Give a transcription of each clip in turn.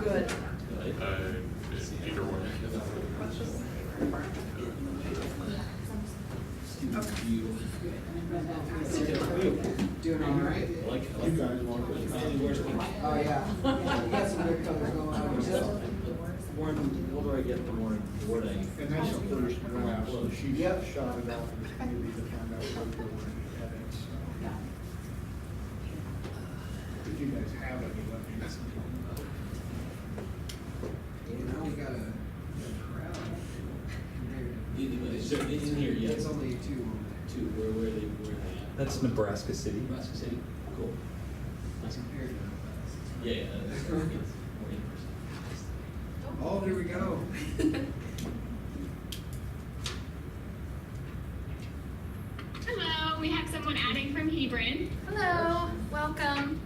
Good. Either way. Doing all right? I like you guys want to. Oh, yeah. You got some good colors going on. When, what do I get the morning? What I. And that's the first draft, so she Yep. shot it out to the community to find out what there were any edits. If you guys have any, let me know. You know, we got a crowd. Is there in here yet? It's only two. Two, where are they at? That's Nebraska City. Nebraska City, cool. Nice. Yeah, that's more in person. Oh, here we go. Hello, we have someone adding from Hebron. Hello, welcome.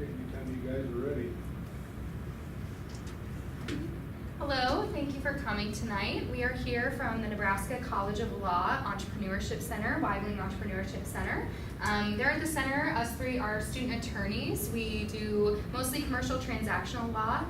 Anytime you guys are ready. Hello, thank you for coming tonight. We are here from the Nebraska College of Law Entrepreneurship Center, Wyoming Entrepreneurship Center. There at the center, us three are student attorneys. We do mostly commercial transactional law.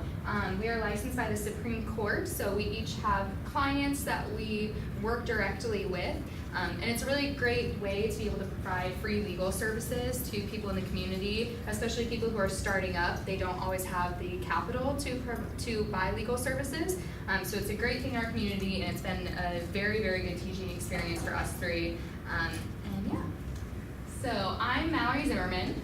We are licensed by the Supreme Court, so we each have clients that we work directly with. And it's a really great way to be able to provide free legal services to people in the community, especially people who are starting up. They don't always have the capital to buy legal services. So it's a great thing in our community, and it's been a very, very good teaching experience for us three. And yeah. So I'm Mallory Zimmerman.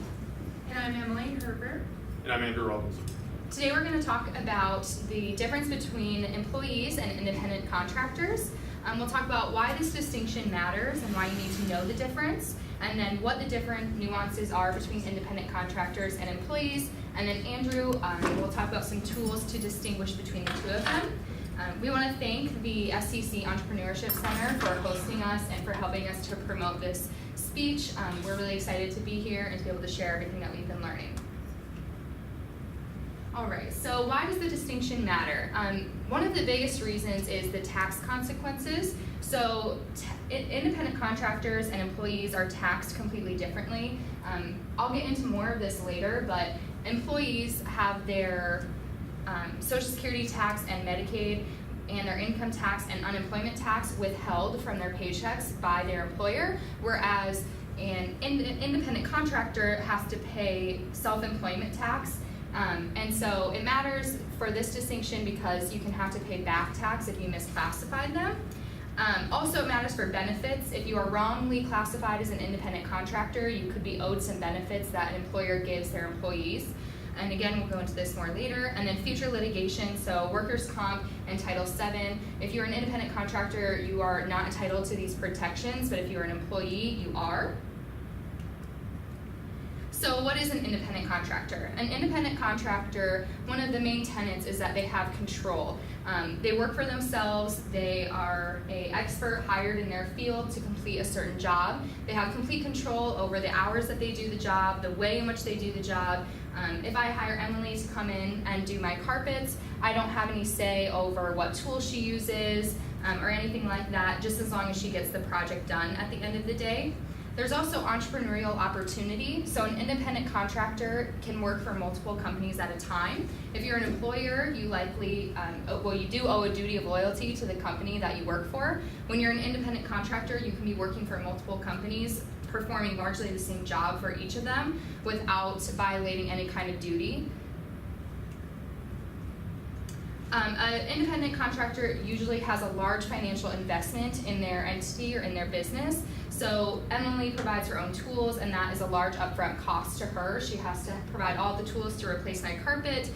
And I'm Emily Hervert. And I'm Andrew Robinson. Today we're going to talk about the difference between employees and independent contractors. We'll talk about why this distinction matters and why you need to know the difference, and then what the different nuances are between independent contractors and employees. And then Andrew will talk about some tools to distinguish between the two of them. We want to thank the SCC Entrepreneurship Center for hosting us and for helping us to promote this speech. We're really excited to be here and to be able to share everything that we've been learning. All right, so why does the distinction matter? One of the biggest reasons is the tax consequences. So independent contractors and employees are taxed completely differently. I'll get into more of this later, but employees have their Social Security tax and Medicaid and their income tax and unemployment tax withheld from their paychecks by their employer, whereas an independent contractor has to pay self-employment tax. And so it matters for this distinction because you can have to pay back tax if you misclassified them. Also, it matters for benefits. If you are wrongly classified as an independent contractor, you could be owed some benefits that an employer gives their employees. And again, we'll go into this more later. And then future litigation, so workers' comp and Title VII. If you're an independent contractor, you are not entitled to these protections, but if you're an employee, you are. So what is an independent contractor? An independent contractor, one of the main tenets is that they have control. They work for themselves. They are an expert hired in their field to complete a certain job. They have complete control over the hours that they do the job, the way in which they do the job. If I hire Emily to come in and do my carpets, I don't have any say over what tool she uses or anything like that, just as long as she gets the project done at the end of the day. There's also entrepreneurial opportunity. So an independent contractor can work for multiple companies at a time. If you're an employer, you likely, you do owe a duty of loyalty to the company that you work for. When you're an independent contractor, you can be working for multiple companies, performing largely the same job for each of them without violating any kind of duty. An independent contractor usually has a large financial investment in their entity or in their business. So Emily provides her own tools, and that is a large upfront cost to her. She has to provide all the tools to replace my carpet.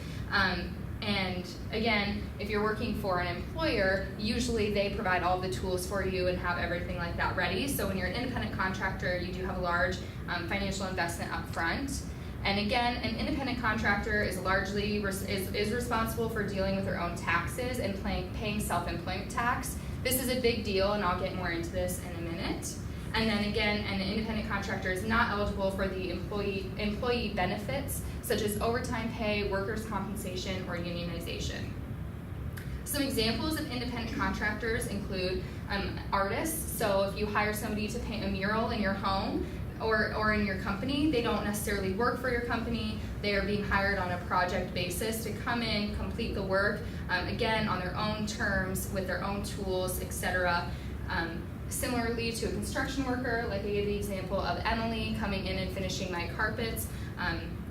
And again, if you're working for an employer, usually they provide all the tools for you and have everything like that ready. So when you're an independent contractor, you do have a large financial investment up front. And again, an independent contractor is largely is responsible for dealing with their own taxes and paying self-employment tax. This is a big deal, and I'll get more into this in a minute. And then again, an independent contractor is not eligible for the employee benefits, such as overtime pay, workers' compensation, or unionization. Some examples of independent contractors include artists. So if you hire somebody to paint a mural in your home or in your company, they don't necessarily work for your company. They are being hired on a project basis to come in, complete the work, again, on their own terms, with their own tools, etc. Similarly to a construction worker, like I gave the example of Emily coming in and finishing my carpets.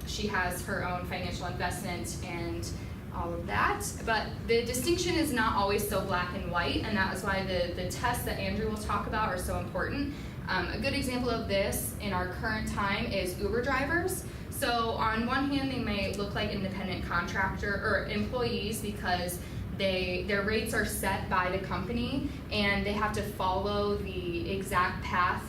She has her own financial investment and all of that. But the distinction is not always so black and white, and that is why the tests that Andrew will talk about are so important. A good example of this in our current time is Uber drivers. So on one hand, they may look like independent contractor or employees because their rates are set by the company, and they have to follow the exact path,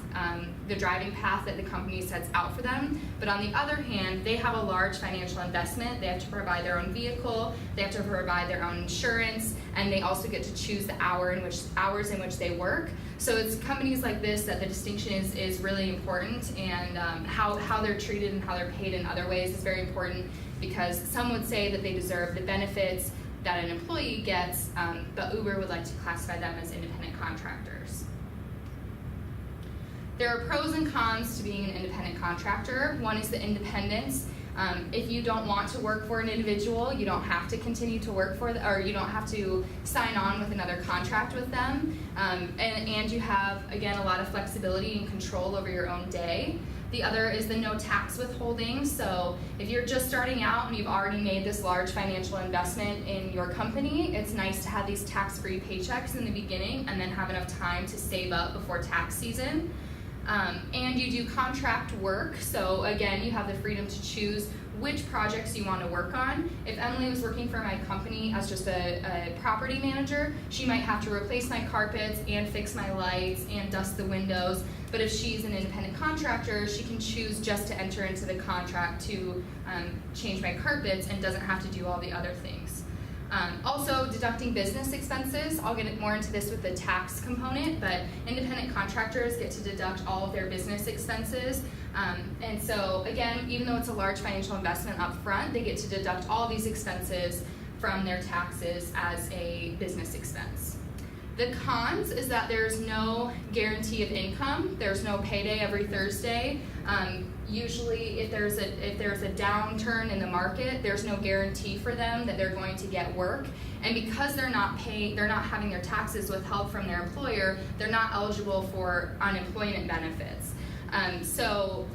the driving path that the company sets out for them. But on the other hand, they have a large financial investment. They have to provide their own vehicle, they have to provide their own insurance, and they also get to choose the hours in which they work. So it's companies like this that the distinction is really important, and how they're treated and how they're paid in other ways is very important, because some would say that they deserve the benefits that an employee gets, but Uber would like to classify them as independent contractors. There are pros and cons to being an independent contractor. One is the independence. If you don't want to work for an individual, you don't have to continue to work for or you don't have to sign on with another contract with them. And you have, again, a lot of flexibility and control over your own day. The other is the no tax withholding. So if you're just starting out and you've already made this large financial investment in your company, it's nice to have these tax-free paychecks in the beginning and then have enough time to save up before tax season. And you do contract work. So again, you have the freedom to choose which projects you want to work on. If Emily was working for my company as just a property manager, she might have to replace my carpets and fix my lights and dust the windows. But if she's an independent contractor, she can choose just to enter into the contract to change my carpets and doesn't have to do all the other things. Also, deducting business expenses. I'll get more into this with the tax component, but independent contractors get to deduct all of their business expenses. And so, again, even though it's a large financial investment up front, they get to deduct all these expenses from their taxes as a business expense. The cons is that there's no guarantee of income. There's no payday every Thursday. Usually, if there's a downturn in the market, there's no guarantee for them that they're going to get work. And because they're not having their taxes withheld from their employer, they're not eligible for unemployment benefits. So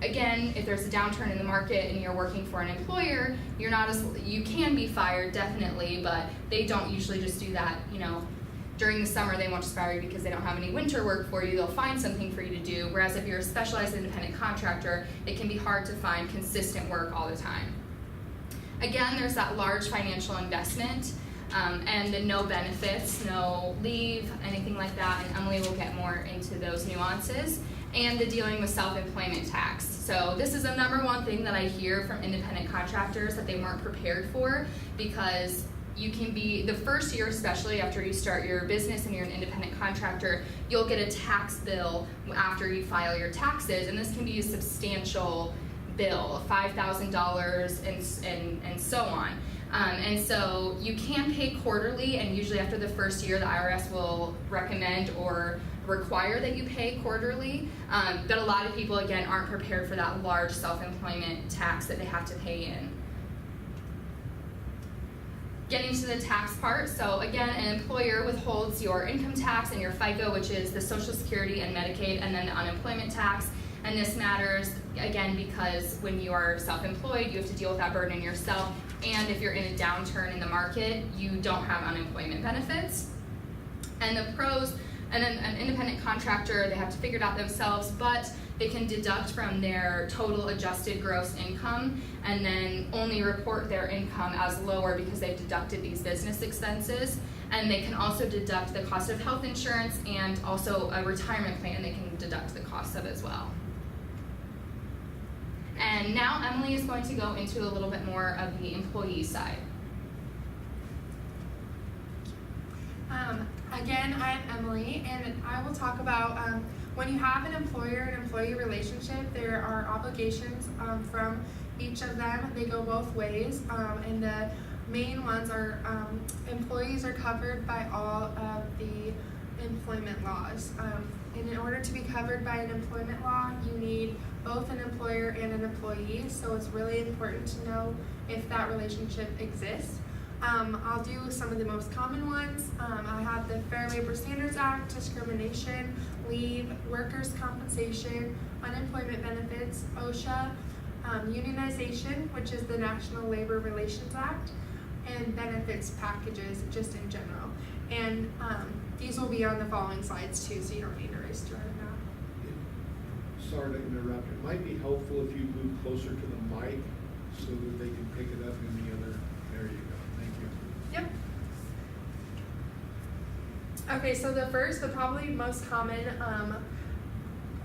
again, if there's a downturn in the market and you're working for an employer, you can be fired definitely, but they don't usually just do that, during the summer they won't just fire you because they don't have any winter work for you. They'll find something for you to do, whereas if you're a specialized independent contractor, it can be hard to find consistent work all the time. Again, there's that large financial investment and the no benefits, no leave, anything like that, and Emily will get more into those nuances, and the dealing with self-employment tax. So this is the number one thing that I hear from independent contractors that they weren't prepared for, because you can be, the first year especially after you start your business and you're an independent contractor, you'll get a tax bill after you file your taxes, and this can be a substantial bill, $5,000 and so on. And so you can pay quarterly, and usually after the first year the IRS will recommend or require that you pay quarterly, but a lot of people again aren't prepared for that large self-employment tax that they have to pay in. Getting to the tax part, so again, an employer withholds your income tax and your FICA, which is the Social Security and Medicaid, and then the unemployment tax. And this matters, again, because when you are self-employed, you have to deal with that burden yourself. And if you're in a downturn in the market, you don't have unemployment benefits. And the pros, and then an independent contractor, they have to figure it out themselves, but they can deduct from their total adjusted gross income and then only report their income as lower because they've deducted these business expenses. And they can also deduct the cost of health insurance and also a retirement plan they can deduct the cost of as well. And now Emily is going to go into a little bit more of the employee side. Again, I'm Emily, and I will talk about when you have an employer and employee relationship, there are obligations from each of them. They go both ways, and the main ones are employees are covered by all of the employment laws. And in order to be covered by an employment law, you need both an employer and an employee, so it's really important to know if that relationship exists. I'll do some of the most common ones. I have the Fair Labor Standards Act, discrimination, leave, workers' compensation, unemployment benefits, OSHA, unionization, which is the National Labor Relations Act, and benefits packages just in general. And these will be on the following slides too, so you don't need to raise your hand now. Sorry to interrupt. It might be helpful if you move closer to the mic so that they can pick it up in the other. There you go. Thank you. Yep. Okay, so the probably most common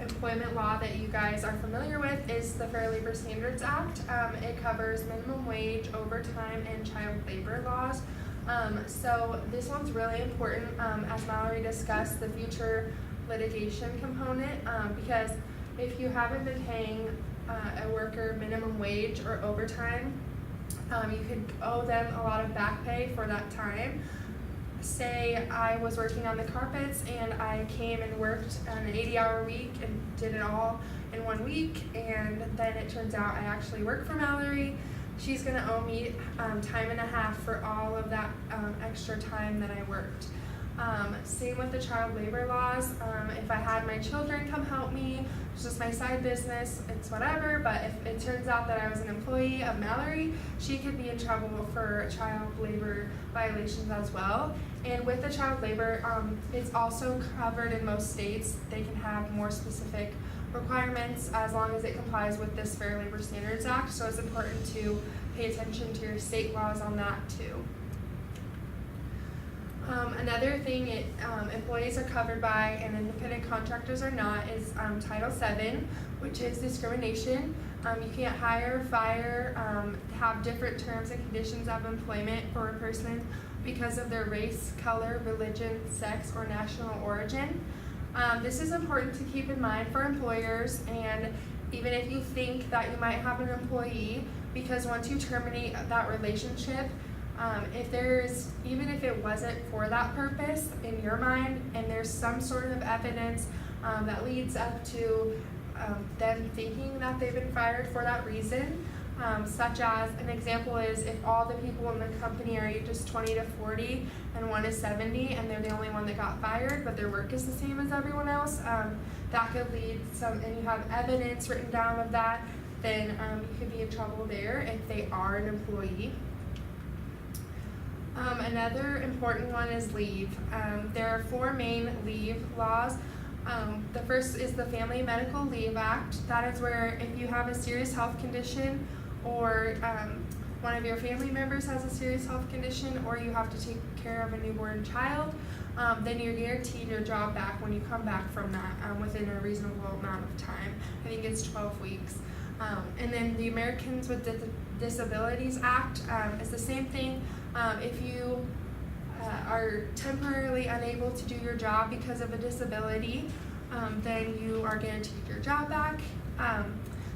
employment law that you guys are familiar with is the Fair Labor Standards Act. It covers minimum wage, overtime, and child labor laws. So this one's really important, as Mallory discussed, the future litigation component, because if you haven't been paying a worker minimum wage or overtime, you could owe them a lot of back pay for that time. Say I was working on the carpets and I came and worked an 80-hour week and did it all in 1 week, and then it turns out I actually work for Mallory. She's going to owe me time and a half for all of that extra time that I worked. Same with the child labor laws. If I had my children come help me, it's just my side business, it's whatever, but if it turns out that I was an employee of Mallory, she could be in trouble for child labor violations as well. And with the child labor, it's also covered in most states. They can have more specific requirements as long as it complies with this Fair Labor Standards Act, so it's important to pay attention to your state laws on that too. Another thing employees are covered by and independent contractors are not is Title VII, which is discrimination. You can't hire, fire, have different terms and conditions of employment for a person because of their race, color, religion, sex, or national origin. This is important to keep in mind for employers, and even if you think that you might have an employee, because once you terminate that relationship, even if it wasn't for that purpose in your mind, and there's some sort of evidence that leads up to them thinking that they've been fired for that reason, such as an example is if all the people in the company are ages 20 to 40 and one is 70 and they're the only one that got fired, but their work is the same as everyone else, that could lead and you have evidence written down of that, then you could be in trouble there if they are an employee. Another important one is leave. There are 4 main leave laws. The first is the Family Medical Leave Act. That is where if you have a serious health condition or one of your family members has a serious health condition or you have to take care of a newborn child, then you're guaranteed your job back when you come back from that within a reasonable amount of time. I think it's 12 weeks. And then the Americans with Disabilities Act is the same thing. If you are temporarily unable to do your job because of a disability, then you are guaranteed your job back.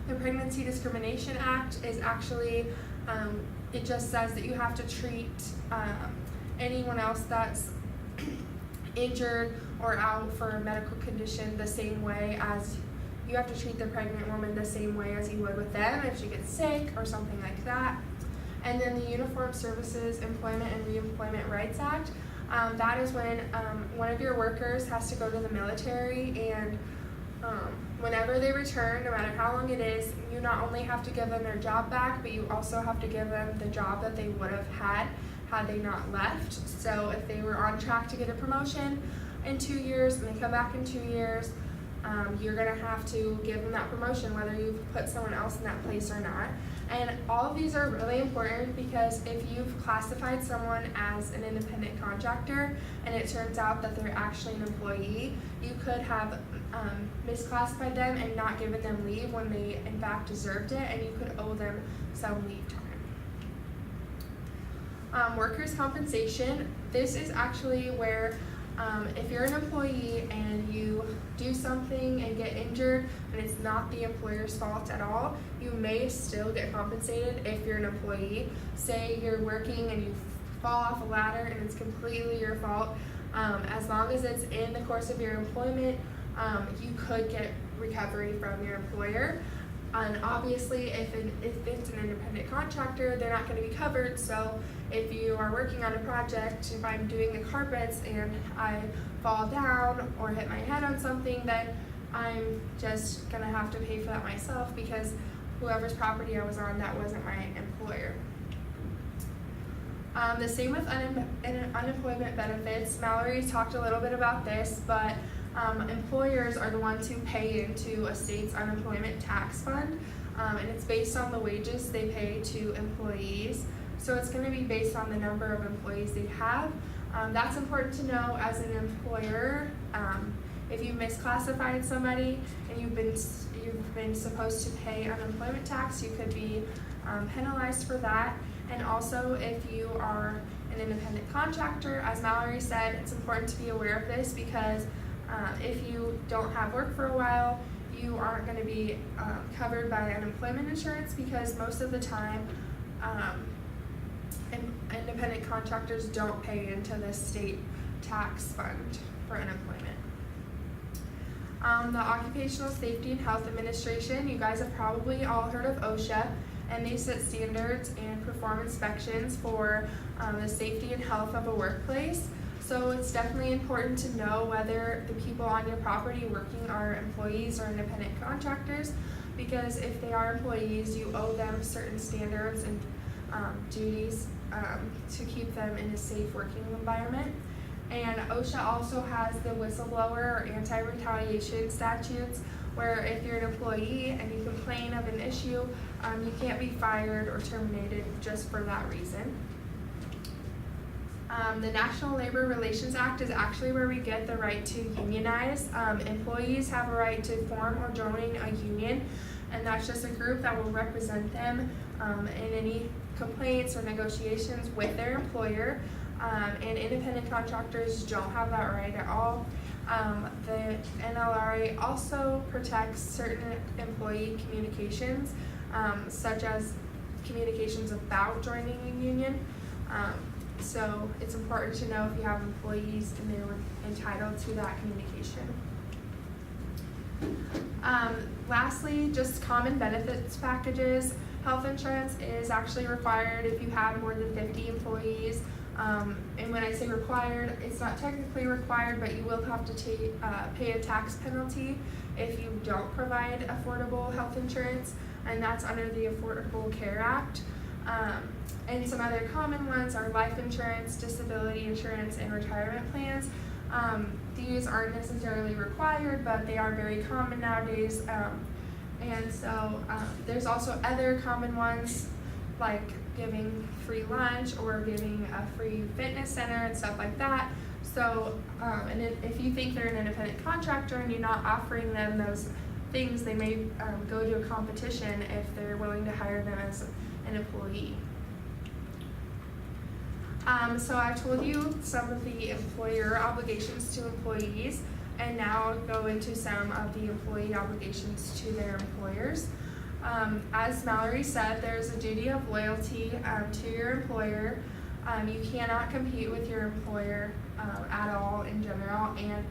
The Pregnancy Discrimination Act is actually, it just says that you have to treat anyone else that's injured or out for a medical condition the same way as you have to treat the pregnant woman the same way as you would with them if she gets sick or something like that. And then the Uniform Services Employment and Reemployment Rights Act, that is when one of your workers has to go to the military and whenever they return, no matter how long it is, you not only have to give them their job back, but you also have to give them the job that they would have had they not left. So if they were on track to get a promotion in 2 years and they come back in 2 years, you're gonna have to give them that promotion whether you've put someone else in that place or not. And all of these are really important because if you've classified someone as an independent contractor and it turns out that they're actually an employee, you could have misclassified them and not given them leave when they in fact deserved it, and you could owe them some leave time. Workers' compensation, this is actually where if you're an employee and you do something and get injured and it's not the employer's fault at all, you may still get compensated if you're an employee. Say you're working and you fall off a ladder and it's completely your fault. As long as it's in the course of your employment, you could get recovery from your employer. And obviously, if it's an independent contractor, they're not going to be covered. So if you are working on a project, if I'm doing the carpets and I fall down or hit my head on something, then I'm just going to have to pay for that myself because whoever's property I was on, that wasn't my employer. The same with unemployment benefits. Mallory talked a little bit about this, but employers are the ones who pay into a state's unemployment tax fund, and it's based on the wages they pay to employees. So it's going to be based on the number of employees they have. That's important to know as an employer. If you misclassified somebody and you've been supposed to pay unemployment tax, you could be penalized for that. And also, if you are an independent contractor, as Mallory said, it's important to be aware of this because if you don't have work for a while, you aren't going to be covered by unemployment insurance because most of the time independent contractors don't pay into the state tax fund for unemployment. The Occupational Safety and Health Administration, you guys have probably all heard of OSHA, and they set standards and perform inspections for the safety and health of a workplace. So it's definitely important to know whether the people on your property working are employees or independent contractors, because if they are employees, you owe them certain standards and duties to keep them in a safe working environment. And OSHA also has the whistleblower or anti-retaliation statutes, where if you're an employee and you complain of an issue, you can't be fired or terminated just for that reason. The National Labor Relations Act is actually where we get the right to unionize. Employees have a right to form or join a union, and that's just a group that will represent them in any complaints or negotiations with their employer. And independent contractors don't have that right at all. The NLRA also protects certain employee communications, such as communications about joining a union. So it's important to know if you have employees and they were entitled to that communication. Lastly, just common benefits packages. Health insurance is actually required if you have more than 50 employees. And when I say required, it's not technically required, but you will have to pay a tax penalty if you don't provide affordable health insurance, and that's under the Affordable Care Act. And some other common ones are life insurance, disability insurance, and retirement plans. These aren't necessarily required, but they are very common nowadays. And so there's also other common ones like giving free lunch or giving a free fitness center and stuff like that. So, and if you think they're an independent contractor and you're not offering them those things, they may go to a competition if they're willing to hire them as an employee. So I told you some of the employer obligations to employees, and now I'll go into some of the employee obligations to their employers. As Mallory said, there's a duty of loyalty to your employer. You cannot compete with your employer at all in general, and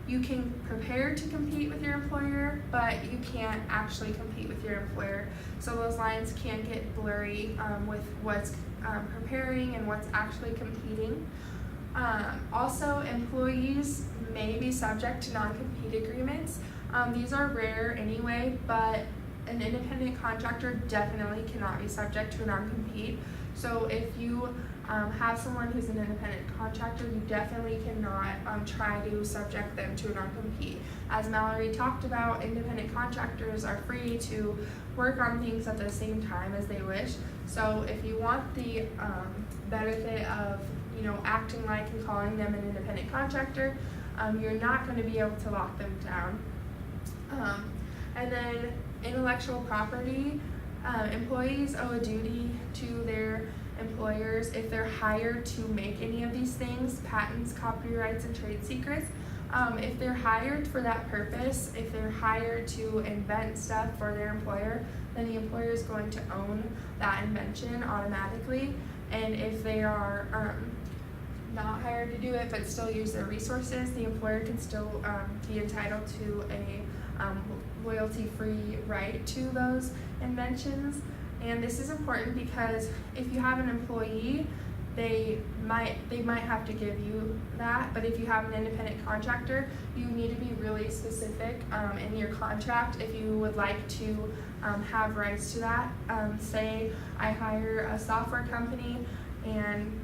you can prepare to compete with your employer, but you can't actually compete with your employer. So those lines can get blurry with what's preparing and what's actually competing. Also, employees may be subject to non-compete agreements. These are rare anyway, but an independent contractor definitely cannot be subject to a non-compete. So if you have someone who's an independent contractor, you definitely cannot try to subject them to a non-compete. As Mallory talked about, independent contractors are free to work on things at the same time as they wish. So if you want the benefit of acting like and calling them an independent contractor, you're not going to be able to lock them down. And then intellectual property, employees owe a duty to their employers if they're hired to make any of these things, patents, copyrights, and trade secrets. If they're hired for that purpose, if they're hired to invent stuff for their employer, then the employer is going to own that invention automatically. And if they are not hired to do it but still use their resources, the employer can still be entitled to a royalty-free right to those inventions. And this is important because if you have an employee, they might have to give you that, but if you have an independent contractor, you need to be really specific in your contract if you would like to have rights to that. Say I hire a software company and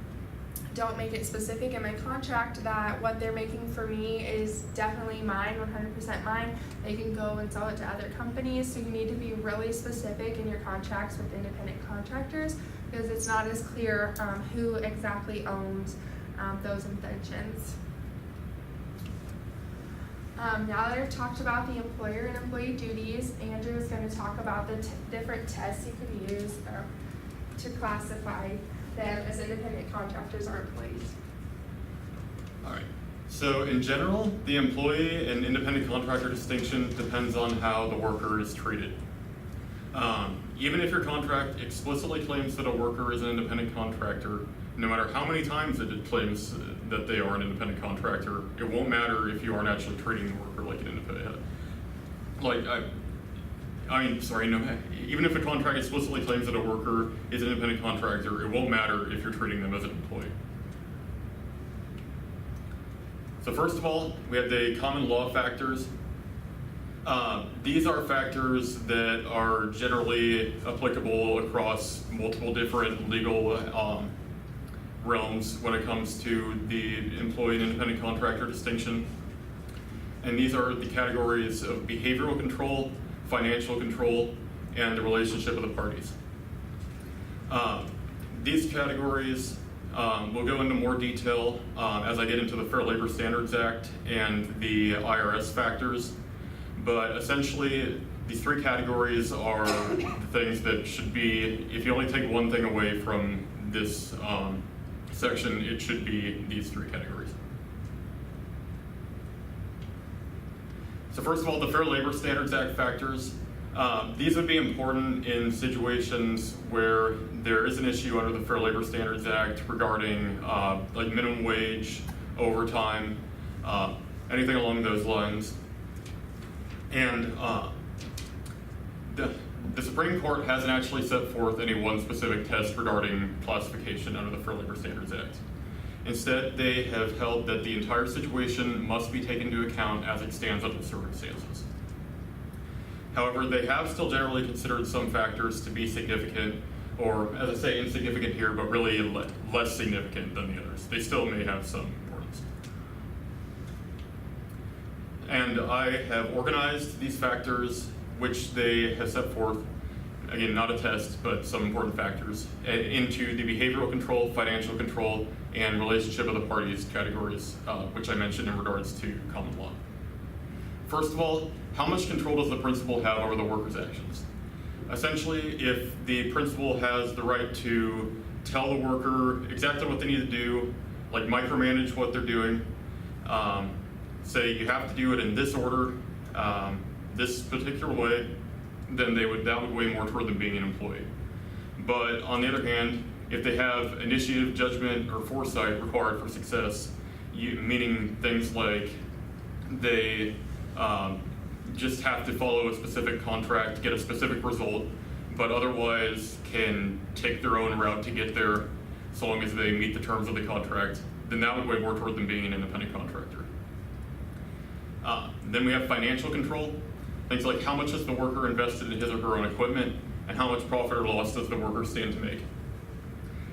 don't make it specific in my contract that what they're making for me is definitely mine, 100% mine. They can go and sell it to other companies, so you need to be really specific in your contracts with independent contractors because it's not as clear who exactly owns those inventions. Now that I've talked about the employer and employee duties, Andrew is going to talk about the different tests you can use to classify them as independent contractors or employees. All right. So in general, the employee and independent contractor distinction depends on how the worker is treated. Even if your contract explicitly claims that a worker is an independent contractor, no matter how many times it claims that they are an independent contractor, it won't matter if you aren't actually treating the worker like an independent. Even if a contract explicitly claims that a worker is an independent contractor, it won't matter if you're treating them as an employee. So first of all, we have the common law factors. These are factors that are generally applicable across multiple different legal realms when it comes to the employee and independent contractor distinction. And these are the categories of behavioral control, financial control, and the relationship of the parties. These categories will go into more detail as I get into the Fair Labor Standards Act and the IRS factors, but essentially these three categories are the things that should be, if you only take one thing away from this section, it should be these three categories. So first of all, the Fair Labor Standards Act factors. These would be important in situations where there is an issue under the Fair Labor Standards Act regarding like minimum wage, overtime, anything along those lines. And the Supreme Court hasn't actually set forth any one specific test regarding classification under the Fair Labor Standards Act. Instead, they have held that the entire situation must be taken into account as it stands under the circumstances. However, they have still generally considered some factors to be significant, or as I say, insignificant here, but really less significant than the others. They still may have some importance. And I have organized these factors, which they have set forth, again, not a test, but some important factors, into the behavioral control, financial control, and relationship of the parties categories, which I mentioned in regards to common law. First of all, how much control does the principal have over the worker's actions? Essentially, if the principal has the right to tell the worker exactly what they need to do, like micromanage what they're doing, say you have to do it in this order, this particular way, then that would weigh more toward them being an employee. But on the other hand, if they have initiative, judgment, or foresight required for success, meaning things like they just have to follow a specific contract, get a specific result, but otherwise can take their own route to get there so long as they meet the terms of the contract, then that would weigh more toward them being an independent contractor. Then we have financial control. Things like how much has the worker invested in his or her own equipment, and how much profit or loss does the worker stand to make.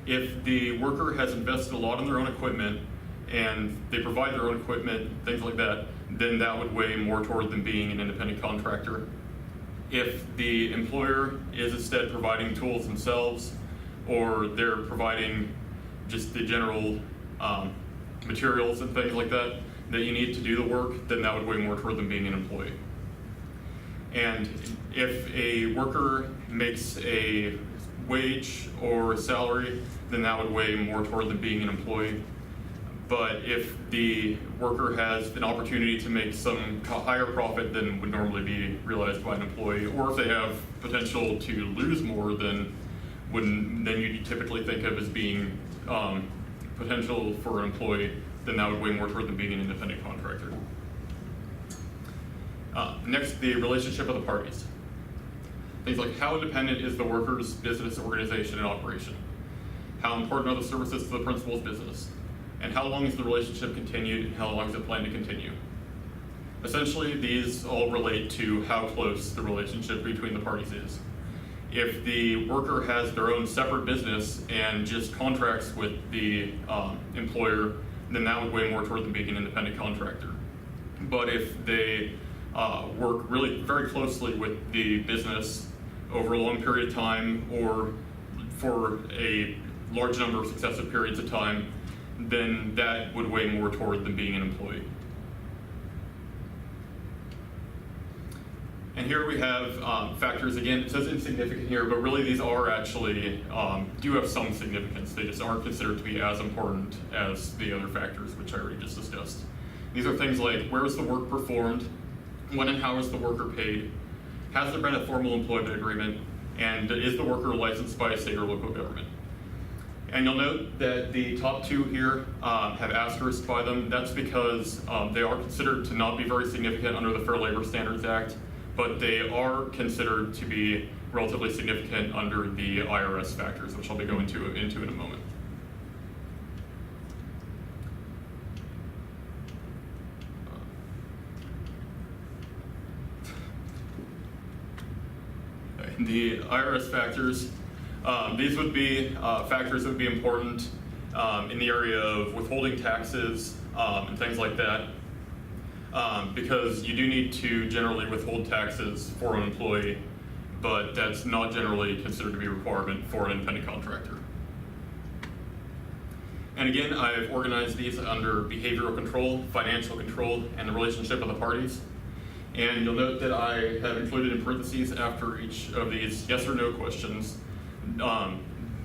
If the worker has invested a lot in their own equipment and they provide their own equipment, things like that, then that would weigh more toward them being an independent contractor. If the employer is instead providing tools themselves, or they're providing just the general materials and things like that you need to do the work, then that would weigh more toward them being an employee. And if a worker makes a wage or salary, then that would weigh more toward them being an employee. But if the worker has an opportunity to make some higher profit than would normally be realized by an employee, or if they have potential to lose more than you typically think of as being potential for an employee, then that would weigh more toward them being an independent contractor. Next, the relationship of the parties. Things like how independent is the worker's business organization and operation? How important are the services to the principal's business? And how long is the relationship continued, and how long is it planned to continue? Essentially, these all relate to how close the relationship between the parties is. If the worker has their own separate business and just contracts with the employer, then that would weigh more toward them being an independent contractor. But if they work really very closely with the business over a long period of time, or for a large number of successive periods of time, then that would weigh more toward them being an employee. And here we have factors. Again, it says insignificant here, but really these are actually, do have some significance. They just aren't considered to be as important as the other factors, which I already just discussed. These are things like, where is the work performed? When and how is the worker paid? Has there been a formal employment agreement? And is the worker licensed by a state or local government? And you'll note that the top two here have asterisks by them. That's because they are considered to not be very significant under the Fair Labor Standards Act, but they are considered to be relatively significant under the IRS factors, which I'll be going into in a moment. The IRS factors, these would be factors that would be important in the area of withholding taxes and things like that, because you do need to generally withhold taxes for an employee, but that's not generally considered to be a requirement for an independent contractor. And again, I've organized these under behavioral control, financial control, and the relationship of the parties. And you'll note that I have included in parentheses after each of these yes or no questions,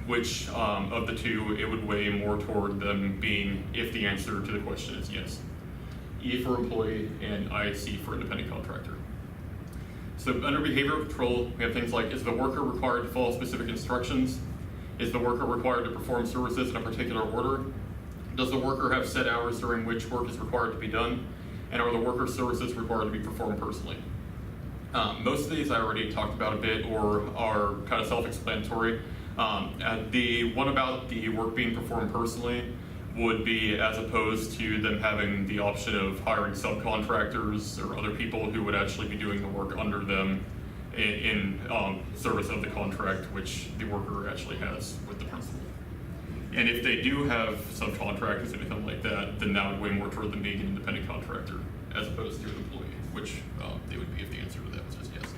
which of the two it would weigh more toward them being if the answer to the question is yes. E for employee and IC for independent contractor. So under behavioral control, we have things like, is the worker required to follow specific instructions? Is the worker required to perform services in a particular order? Does the worker have set hours during which work is required to be done? And are the worker's services required to be performed personally? Most of these I already talked about a bit or are kind of self-explanatory. The one about the work being performed personally would be as opposed to them having the option of hiring subcontractors or other people who would actually be doing the work under them in service of the contract which the worker actually has with the principal. And if they do have subcontractors, anything like that, then that would weigh more toward them being an independent contractor as opposed to an employee, which they would be if the answer to that was just yes.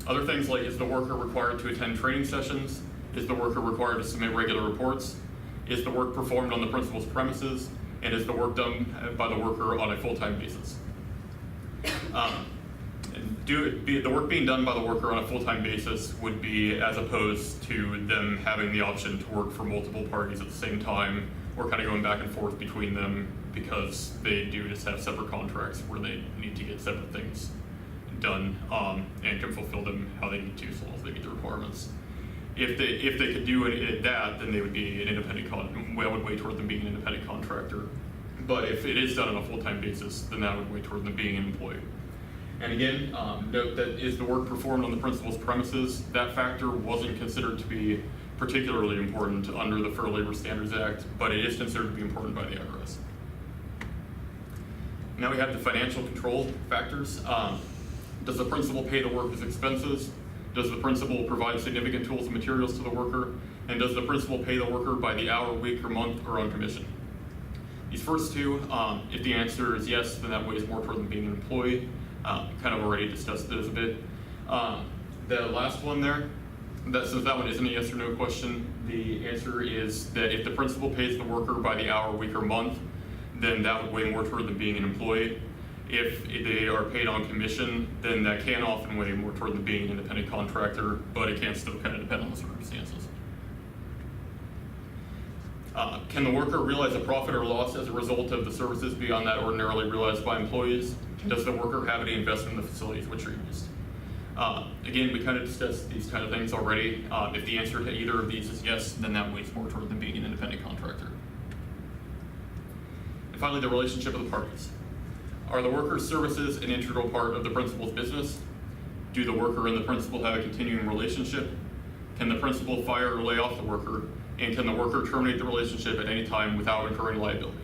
Other things like, is the worker required to attend training sessions? Is the worker required to submit regular reports? Is the work performed on the principal's premises? And is the work done by the worker on a full-time basis? The work being done by the worker on a full-time basis would be as opposed to them having the option to work for multiple parties at the same time or kind of going back and forth between them because they do just have separate contracts where they need to get separate things done and can fulfill them how they need to so long as they meet the requirements. If they could do that, then they would be an independent I would weigh toward them being an independent contractor. But if it is done on a full-time basis, then that would weigh toward them being an employee. And again, note that is the work performed on the principal's premises? That factor wasn't considered to be particularly important under the Fair Labor Standards Act, but it is considered to be important by the IRS. Now we have the financial control factors. Does the principal pay the worker's expenses? Does the principal provide significant tools and materials to the worker? And does the principal pay the worker by the hour, week, or month, or on commission? These first two, if the answer is yes, then that weighs more toward them being an employee. Kind of already discussed those a bit. The last one there, since that one isn't a yes or no question, the answer is that if the principal pays the worker by the hour, week, or month, then that would weigh more toward them being an employee. If they are paid on commission, then that can often weigh more toward them being an independent contractor, but it can still kind of depend on the circumstances. Can the worker realize a profit or loss as a result of the services beyond that ordinarily realized by employees? Does the worker have any investment in the facilities which are used? Again, we kind of discussed these kind of things already. If the answer to either of these is yes, then that weighs more toward them being an independent contractor. And finally, the relationship of the parties. Are the worker's services an integral part of the principal's business? Do the worker and the principal have a continuing relationship? Can the principal fire or lay off the worker? And can the worker terminate the relationship at any time without incurring liability?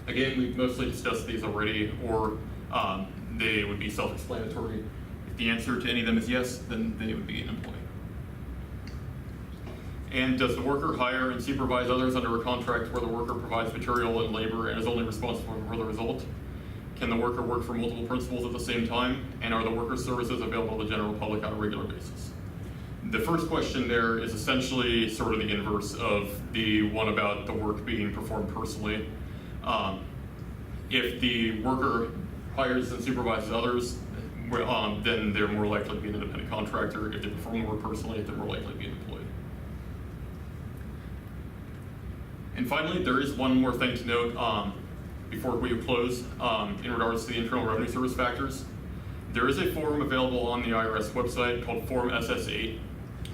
Again, we've mostly discussed these already, or they would be self-explanatory. If the answer to any of them is yes, then they would be an employee. And does the worker hire and supervise others under a contract where the worker provides material and labor and is only responsible for the result? Can the worker work for multiple principals at the same time? And are the worker's services available to the general public on a regular basis? The first question there is essentially sort of the inverse of the one about the work being performed personally. If the worker hires and supervises others, then they're more likely to be an independent contractor. If they perform the work personally, they're more likely to be an employee. And finally, there is one more thing to note before we close in regards to the Internal Revenue Service factors. There is a form available on the IRS website called Form SS8,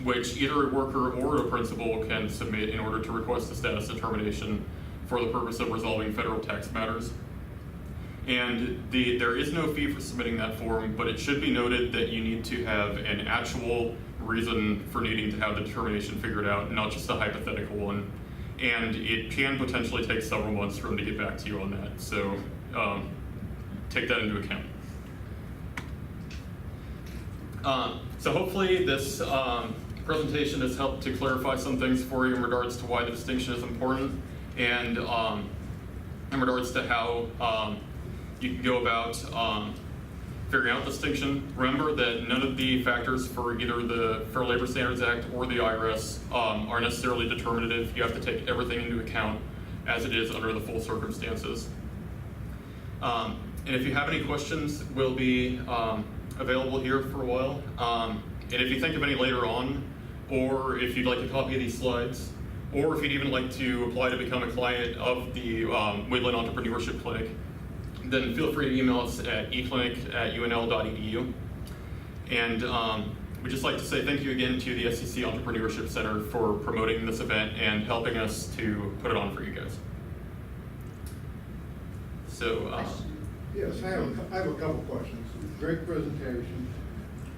which either a worker or a principal can submit in order to request a status determination for the purpose of resolving federal tax matters. And there is no fee for submitting that form, but it should be noted that you need to have an actual reason for needing to have the determination figured out, not just a hypothetical one. And it can potentially take several months for them to get back to you on that. So take that into account. So hopefully this presentation has helped to clarify some things for you in regards to why the distinction is important, and in regards to how you can go about figuring out the distinction. Remember that none of the factors for either the Fair Labor Standards Act or the IRS are necessarily determinative. You have to take everything into account as it is under the full circumstances. And if you have any questions, we'll be available here for a while. And if you think of any later on, or if you'd like a copy of these slides, or if you'd even like to apply to become a client of the Wayland Entrepreneurship Clinic, then feel free to email us at eclinic@unl.edu. And we'd just like to say thank you again to the SEC Entrepreneurship Center for promoting this event and helping us to put it on for you guys. So, yes, I have a couple questions. Great presentation.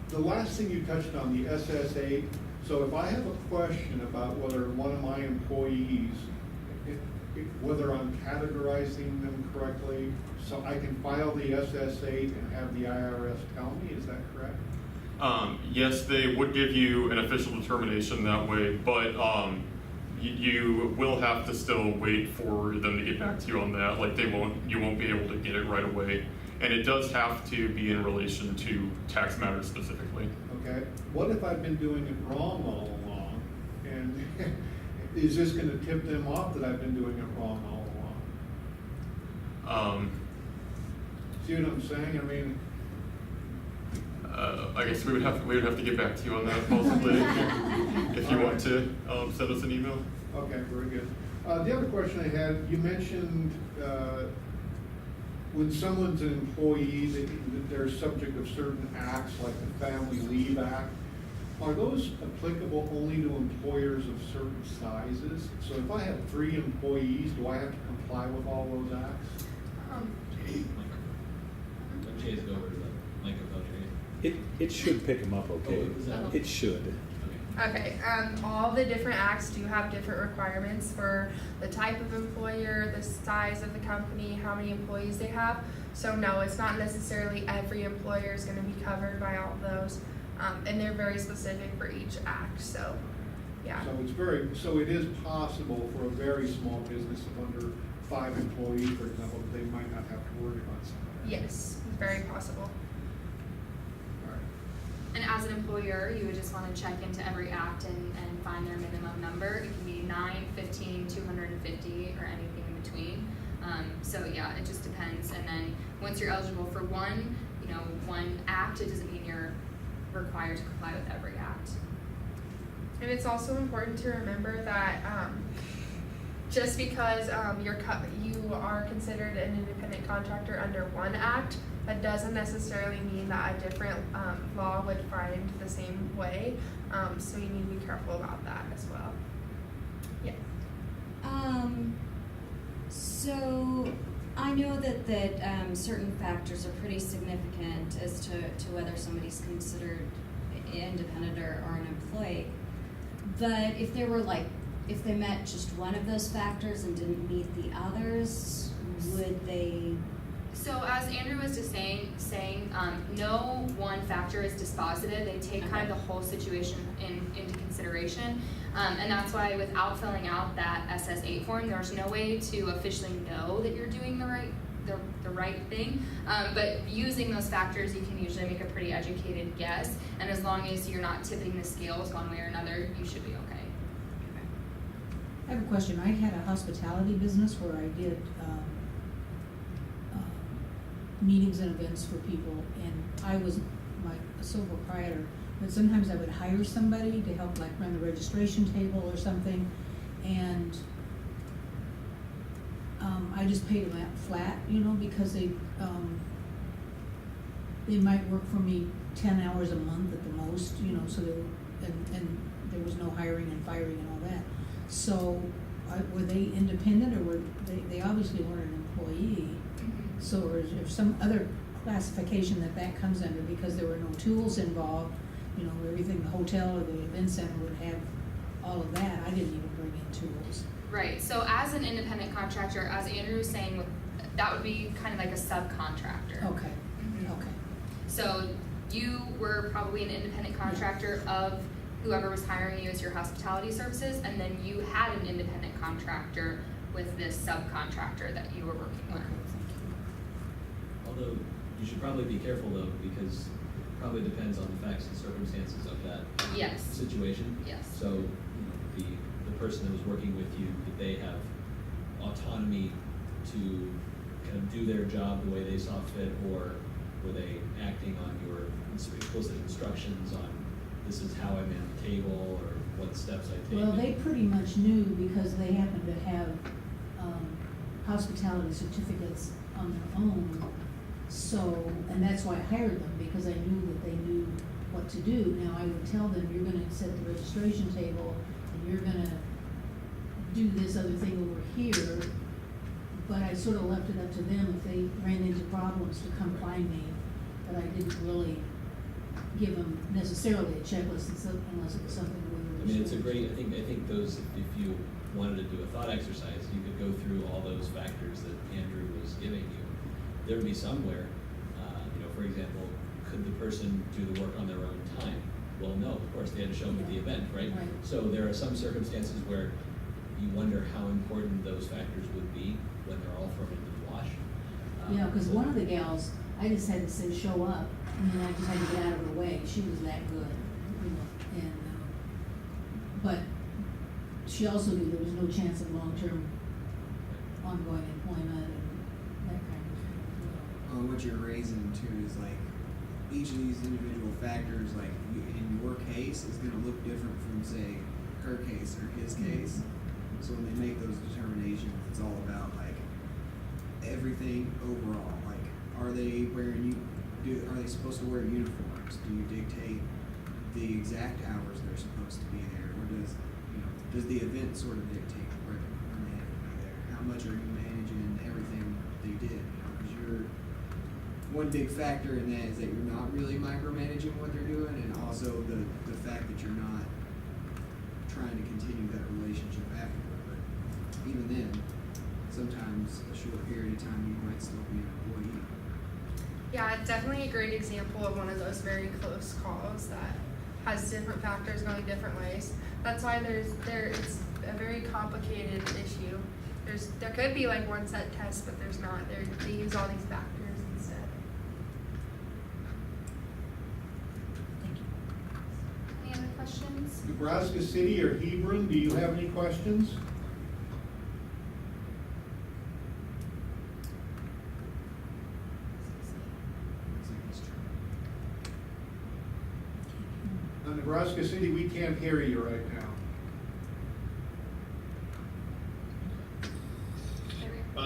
The last thing you touched on, the SS8. So if I have a question about whether one of my employees, whether I'm categorizing them correctly, so I can file the SS8 and have the IRS tell me, is that correct? Yes, they would give you an official determination that way, but you will have to still wait for them to get back to you on that. Like you won't be able to get it right away. And it does have to be in relation to tax matters specifically. Okay. What if I've been doing it wrong all along? And is this going to tip them off that I've been doing it wrong all along? See what I'm saying? I mean, I guess we would have to get back to you on that possibly if you want to send us an email. Okay, very good. The other question I had, you mentioned when someone's an employee that they're subject of certain acts like the Family Leave Act. Are those applicable only to employers of certain sizes? So if I have 3 employees, do I have to comply with all those acts? Chase, go over to the mic about Chase. It should pick them up okay. Oh, is that- It should. Okay, all the different acts do have different requirements for the type of employer, the size of the company, how many employees they have. So no, it's not necessarily every employer is gonna be covered by all of those. And they're very specific for each act, so, yeah. So it is possible for a very small business of under 5 employees, for example, that they might not have to worry about some of that. Yes, very possible. All right. And as an employer, you would just want to check into every act and find their minimum number. It can be 9, 15, 250, or anything in between. So yeah, it just depends. And then once you're eligible for one act, it doesn't mean you're required to comply with every act. And it's also important to remember that just because you are considered an independent contractor under one act, that doesn't necessarily mean that a different law would find the same way. So you need to be careful about that as well. Yeah. So I know that certain factors are pretty significant as to whether somebody's considered independent or an employee. But if they met just one of those factors and didn't meet the others, would they? So as Andrew was just saying, no one factor is dispositive. They take kind of the whole situation into consideration. And that's why without filling out that SS8 form, there's no way to officially know that you're doing the right thing. But using those factors, you can usually make a pretty educated guess. And as long as you're not tipping the scales one way or another, you should be okay. I have a question. I had a hospitality business where I did meetings and events for people, and I was a sole proprietor, but sometimes I would hire somebody to help like run the registration table or something, and I just paid them out flat, because they might work for me 10 hours a month at the most, so and there was no hiring and firing and all that. So were they independent, or were they obviously weren't an employee? So or is there some other classification that comes under, because there were no tools involved, everything, the hotel or the event center would have all of that. I didn't even bring in tools. Right, so as an independent contractor, as Andrew was saying, that would be kind of like a subcontractor. Okay, okay. So you were probably an independent contractor of whoever was hiring you as your hospitality services, and then you had an independent contractor with this subcontractor that you were working with. Although you should probably be careful though, because it probably depends on the facts and circumstances of that Yes. situation. Yes. So the person that was working with you, did they have autonomy to kind of do their job the way they saw fit, or were they acting on your explicit instructions on this is how I man the table, or what steps I take? Well, they pretty much knew, because they happened to have hospitality certificates on their own. So, and that's why I hired them, because I knew that they knew what to do. Now, I would tell them, you're gonna set the registration table, and you're gonna do this other thing over here, but I sort of left it up to them if they ran into problems to come find me. But I didn't really give them necessarily a checklist unless it was something we were. I mean, it's a great, I think those, if you wanted to do a thought exercise, you could go through all those factors that Andrew was giving you. There would be somewhere, for example, could the person do the work on their own time? Well, no, of course, they had to show up at the event, right? Right. So there are some circumstances where you wonder how important those factors would be when they're all thrown into the wash. Yeah, because one of the gals, I just had to say, show up, and then I just had to get out of her way. She was that good, and, but she also knew there was no chance of long-term ongoing employment and that kind of thing. What you're raising too is like, each of these individual factors, like in your case, is gonna look different from, say, her case or his case. So when they make those determinations, it's all about like everything overall. Like, are they supposed to wear uniforms? Do you dictate the exact hours they're supposed to be there, or does the event sort of dictate when they have to be there? How much are you managing everything they did? Because one big factor in that is that you're not really micromanaging what they're doing, and also the fact that you're not trying to continue that relationship afterward. But even then, sometimes a short period of time you might still be an employee. Yeah, it's definitely a great example of one of those very close calls that has different factors going different ways. That's why it's a very complicated issue. There could be like one set test, but there's not. They use all these factors instead. Thank you. Any other questions? Nebraska City or Hebron, do you have any questions? Looks like he's trying. Nebraska City, we can't hear you right now.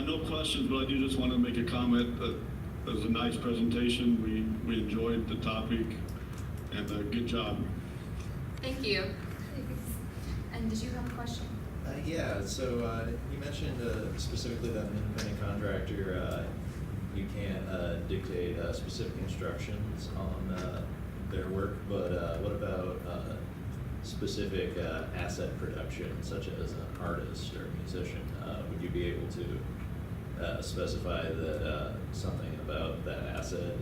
No questions, but I do just want to make a comment that it was a nice presentation. We enjoyed the topic, and good job. Thank you. And did you have a question? Yeah, so you mentioned specifically that an independent contractor, you can't dictate specific instructions on their work, but what about specific asset production, such as an artist or a musician? Would you be able to specify that something about that asset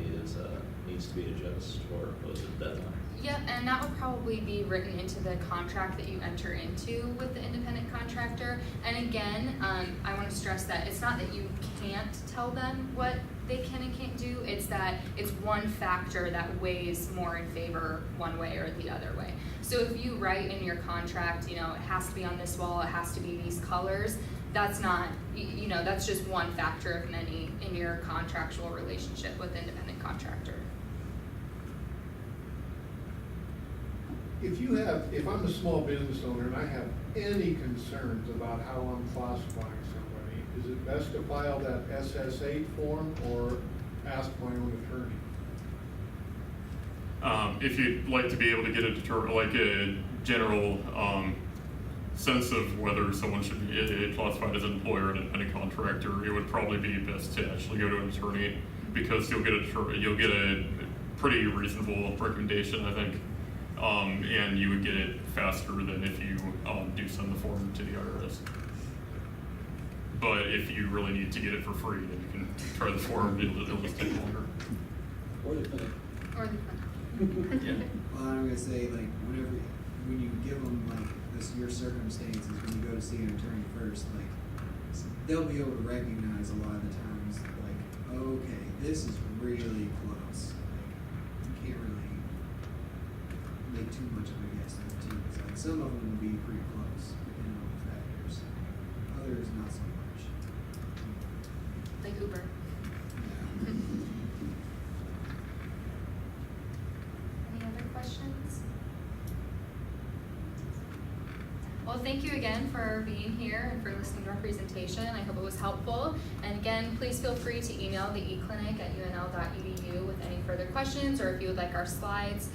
needs to be adjusted or posted deadline? Yeah, and that would probably be written into the contract that you enter into with the independent contractor. And again, I want to stress that it's not that you can't tell them what they can and can't do, it's that it's one factor that weighs more in favor one way or the other way. So if you write in your contract, it has to be on this wall, it has to be these colors, that's not, that's just one factor of many in your contractual relationship with the independent contractor. If I'm a small business owner and I have any concerns about how I'm classifying somebody, is it best to file that SS8 form or ask my own attorney? If you'd like to be able to get a general sense of whether someone should be classified as an employer or an independent contractor, it would probably be best to actually go to an attorney, because you'll get a pretty reasonable recommendation, I think, and you would get it faster than if you do send the form to the IRS. But if you really need to get it for free, then you can try the form. It'll just take longer. Or the clinic. Or the Yeah. Well, I'm gonna say, like, when you give them like your circumstances, when you go to see an attorney first, like, they'll be able to recognize a lot of the times, like, okay, this is really close. Like, you can't really make too much of a guess on the teams. Like, some of them will be pretty close, depending on the factors. Others, not so much. like Uber. Any other questions? Well, thank you again for being here and for listening to our presentation. I hope it was helpful. And again, please feel free to email the eclinic@unl.edu with any further questions, or if you would like our slides.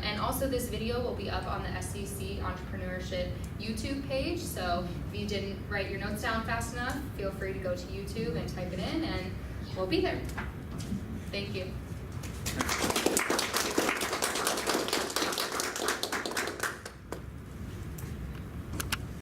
And also, this video will be up on the SCC Entrepreneurship YouTube page. So if you didn't write your notes down fast enough, feel free to go to YouTube and type it in, and we'll be there. Thank you.